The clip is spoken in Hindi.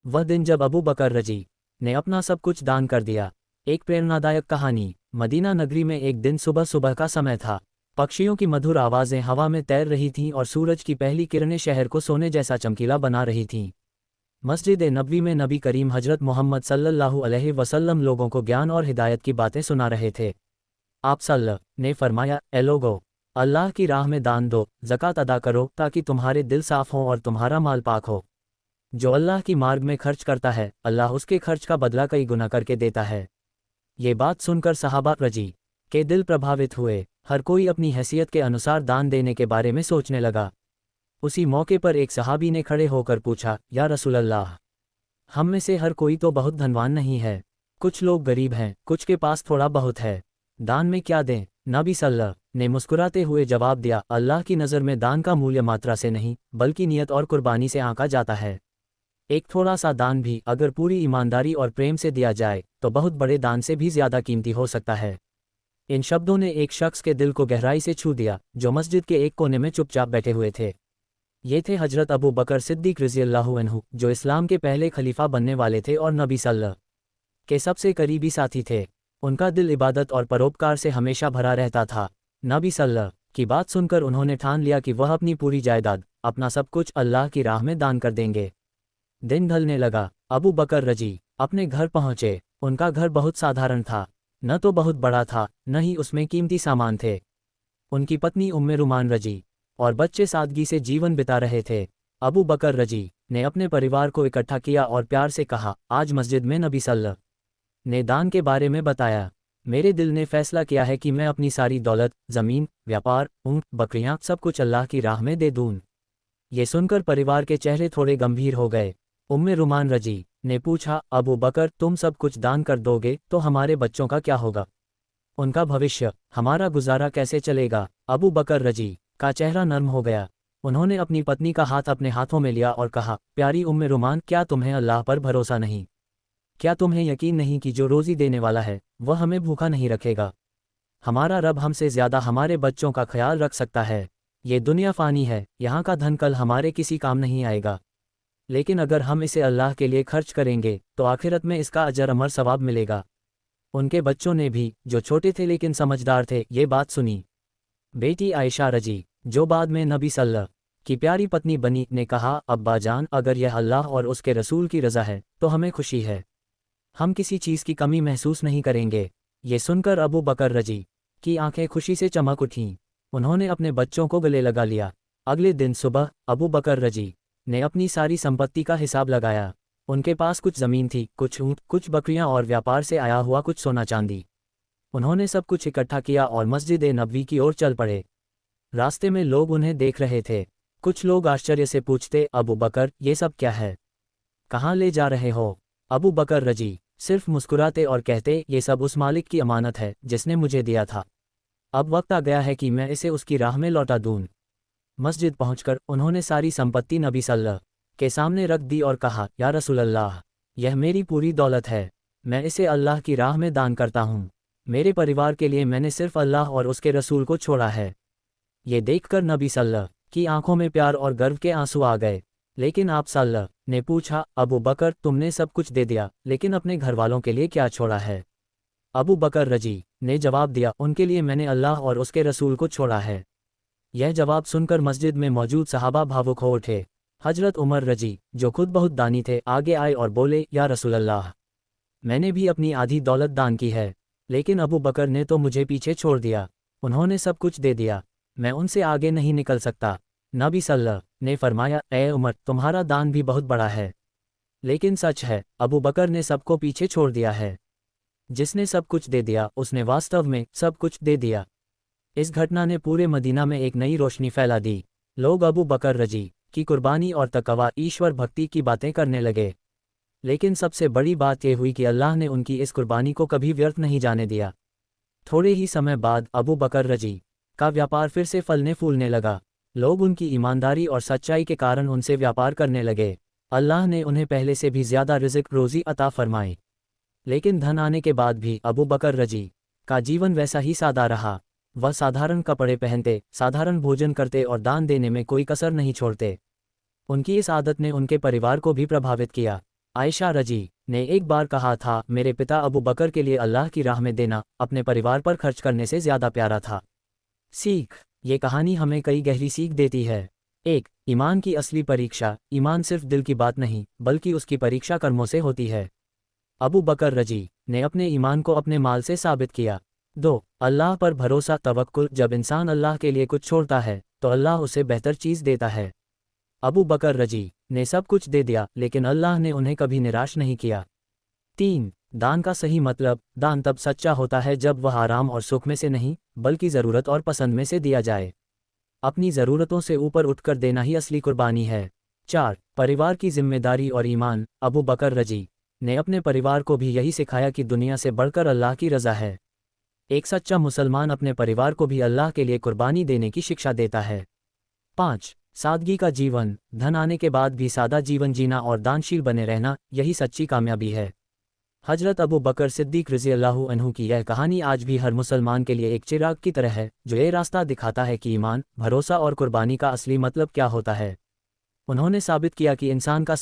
वह दिन जब अबू बकर रजी ने अपना सब कुछ दान कर दिया। एक प्रेरणादायक कहानी। मदीना नगरी में एक दिन सुबह सुबह का समय था। पक्षियों की मधुर आवाज़ें हवा में तैर रही थीं और सूरज की पहली किरणें शहर को सोने जैसा चमकीला बना रही थीं। मस्जिद नबवी में नबी करीम हजरत मोहम्मद सल्लल्लाहु अलैहि वसल्लम लोगों को ज्ञान और हिदायत की बातें सुना रहे थे। आप सल्लल्लाहु ने फरमाया, ए लोगो, अल्लाह की राह में दान दो, ज़कात अदा करो ताकि तुम्हारे दिल साफ हों और तुम्हारा माल पाक हो। जो अल्लाह की मार्ग में खर्च करता है, अल्लाह उसके खर्च का बदला कई गुना करके देता है। ये बात सुनकर सहाबा रजी के दिल प्रभावित हुए। हर कोई अपनी हैसियत के अनुसार दान देने के बारे में सोचने लगा। उसी मौके पर एक सहाबी ने खड़े होकर पूछा, या रसूलल्लाह, हम में से हर कोई तो बहुत धनवान नहीं है। कुछ लोग गरीब हैं, कुछ के पास थोड़ा बहुत है। दान में क्या दें? नबी सल्लल्लाहु ने मुस्कुराते हुए जवाब दिया, अल्लाह की नज़र में दान का मूल्य मात्रा से नहीं बल्कि नियत और कुर्बानी से आंका जाता है। एक थोड़ा सा दान भी अगर पूरी ईमानदारी और प्रेम से दिया जाए तो बहुत बड़े दान से भी ज़्यादा कीमती हो सकता है। इन शब्दों ने एक शख्स के दिल को गहराई से छू दिया, जो मस्जिद के एक कोने में चुपचाप बैठे हुए थे। ये थे हजरत अबू बकर सिद्दीक रज़ियल्लाहु अन्हु, जो इस्लाम के पहले खलीफा बनने वाले थे और नबी सल्लल्लाहु के सबसे करीबी साथी थे। उनका दिल इबादत और परोपकार से हमेशा भरा रहता था। नबी सल्लल्लाहु की बात सुनकर उन्होंने ठान लिया कि वह अपनी पूरी जायदाद, अपना सब कुछ अल्लाह की राह में दान कर देंगे। दिन ढलने लगा। अबू बकर रजी अपने घर पहुंचे। उनका घर बहुत साधारण था, न तो बहुत बड़ा था, न ही उसमें कीमती सामान थे। उनकी पत्नी उम्मे रुमान रजी और बच्चे सादगी से जीवन बिता रहे थे। अबू बकर रजी ने अपने परिवार को इकट्ठा किया और प्यार से कहा, आज मस्जिद में नबी सल्लल्लाहु ने दान के बारे में बताया। मेरे दिल ने फैसला किया है कि मैं अपनी सारी दौलत, ज़मीन, व्यापार, ऊँट, बकरियाँ, सब कुछ अल्लाह की राह में दे दूँ। ये सुनकर परिवार के चेहरे थोड़े गंभीर हो गए। उम्मे रुमान रजी ने पूछा, अबू बकर, तुम सब कुछ दान कर दोगे तो हमारे बच्चों का क्या होगा? उनका भविष्य, हमारा गुजारा कैसे चलेगा? अबू बकर रजी का चेहरा नर्म हो गया। उन्होंने अपनी पत्नी का हाथ अपने हाथों में लिया और कहा, प्यारी उम्मे रुमान, क्या तुम्हें अल्लाह पर भरोसा नहीं? क्या तुम्हें यकीन नहीं कि जो रोज़ी देने वाला है वह हमें भूखा नहीं रखेगा? हमारा रब हमसे ज़्यादा हमारे बच्चों का ख्याल रख सकता है। ये दुनिया फ़ानी है, यहाँ का धन कल हमारे किसी काम नहीं आएगा। लेकिन अगर हम इसे अल्लाह के लिए खर्च करेंगे तो आखिरत में इसका अजर अमर सवाब मिलेगा। उनके बच्चों ने भी, जो छोटे थे लेकिन समझदार थे, ये बात सुनी। बेटी आयशा रजी, जो बाद में नबी सल्लल्लाहु की प्यारी पत्नी बनी, ने कहा, अब्बा जान, अगर यह अल्लाह और उसके रसूल की रज़ा है तो हमें खुशी है। हम किसी चीज़ की कमी महसूस नहीं करेंगे। ये सुनकर अबू बकर रजी की आंखें खुशी से चमक उठीं। उन्होंने अपने बच्चों को गले लगा लिया। अगले दिन सुबह अबू बकर रजी ने अपनी सारी संपत्ति का हिसाब लगाया। उनके पास कुछ ज़मीन थी, कुछ ऊँट, कुछ बकरियां और व्यापार से आया हुआ कुछ सोना चांदी। उन्होंने सब कुछ इकट्ठा किया और मस्जिद नबवी की ओर चल पड़े। रास्ते में लोग उन्हें देख रहे थे। कुछ लोग आश्चर्य से पूछते, अबू बकर, ये सब क्या है? कहाँ ले जा रहे हो? अबू बकर रजी सिर्फ मुस्कुराते और कहते, ये सब उस मालिक की अमानत है जिसने मुझे दिया था। अब वक्त आ गया है कि मैं इसे उसकी राह में लौटा दूँ। मस्जिद पहुंचकर उन्होंने सारी संपत्ति नबी सल्लल्लाहु के सामने रख दी और कहा, या रसूलल्लाह, यह मेरी पूरी दौलत है। मैं इसे अल्लाह की राह में दान करता हूँ। मेरे परिवार के लिए मैंने सिर्फ अल्लाह और उसके रसूल को छोड़ा है। ये देखकर नबी सल्लल्लाहु की आंखों में प्यार और गर्व के आंसू आ गए। लेकिन आप सल्लल्लाहु ने पूछा, अबू बकर, तुमने सब कुछ दे दिया, लेकिन अपने घर वालों के लिए क्या छोड़ा है? अबू बकर रजी ने जवाब दिया, उनके लिए मैंने अल्लाह और उसके रसूल को छोड़ा है। यह जवाब सुनकर मस्जिद में मौजूद सहाबा भावुक हो उठे। हजरत उमर रजी, जो खुद बहुत दानी थे, आगे आए और बोले, या रसूलल्लाह, मैंने भी अपनी आधी दौलत दान की है, लेकिन अबू बकर ने तो मुझे पीछे छोड़ दिया। उन्होंने सब कुछ दे दिया, मैं उनसे आगे नहीं निकल सकता। नबी सल्लल्लाहु ने फरमाया, ए उमर, तुम्हारा दान भी बहुत बड़ा है, लेकिन सच है, अबू बकर ने सबको पीछे छोड़ दिया है। जिसने सब कुछ दे दिया उसने वास्तव में सब कुछ दे दिया। इस घटना ने पूरे मदीना में एक नई रोशनी फैला दी। लोग अबू बकर रजी की कुर्बानी और तकवा, ईश्वर भक्ति की बातें करने लगे। लेकिन सबसे बड़ी बात यह हुई कि अल्लाह ने उनकी इस कुर्बानी को कभी व्यर्थ नहीं जाने दिया। थोड़े ही समय बाद अबू बकर रजी का व्यापार फिर से फलने फूलने लगा। लोग उनकी ईमानदारी और सच्चाई के कारण उनसे व्यापार करने लगे। अल्लाह ने उन्हें पहले से भी ज़्यादा रिज़्क रोज़ी अता फरमाई। लेकिन धन आने के बाद भी अबू बकर रजी का जीवन वैसा ही सादा रहा। वह साधारण कपड़े पहनते, साधारण भोजन करते और दान देने में कोई कसर नहीं छोड़ते। उनकी इस आदत ने उनके परिवार को भी प्रभावित किया। आयशा रजी ने एक बार कहा था, मेरे पिता अबू बकर के लिए अल्लाह की राह में देना अपने परिवार पर खर्च करने से ज़्यादा प्यारा था। सीख, ये कहानी हमें कई गहरी सीख देती है। एक, ईमान की असली परीक्षा, ईमान सिर्फ दिल की बात नहीं बल्कि उसकी परीक्षा कर्मों से होती है। अबू बकर रजी ने अपने ईमान को अपने माल से साबित किया। 2, अल्लाह पर भरोसा तवक्कुल, जब इंसान अल्लाह के लिए कुछ छोड़ता है तो अल्लाह उसे बेहतर चीज़ देता है। अबू बकर रजी ने सब कुछ दे दिया लेकिन अल्लाह ने उन्हें कभी निराश नहीं किया। 3, दान का सही मतलब, दान तब सच्चा होता है जब वह आराम और सुख में से नहीं बल्कि ज़रूरत और पसंद में से दिया जाए। अपनी ज़रूरतों से ऊपर उठकर देना ही असली कुर्बानी है। 4, परिवार की जिम्मेदारी और ईमान, अबू बकर रजी ने अपने परिवार को भी यही सिखाया कि दुनिया से बढ़कर अल्लाह की रज़ा है। एक सच्चा मुसलमान अपने परिवार को भी अल्लाह के लिए कुर्बानी देने की शिक्षा देता है। 5, सादगी का जीवन, धन आने के बाद भी सादा जीवन जीना और दानशील बने रहना, यही सच्ची कामयाबी है। हजरत अबू बकर सिद्दीक रज़ी अल्लाहु अन्हु की यह कहानी आज भी हर मुसलमान के लिए एक चिराग की तरह है जो ये रास्ता दिखाता है कि ईमान, भरोसा और कुर्बानी का असली मतलब क्या होता है। उन्होंने साबित किया कि इंसान का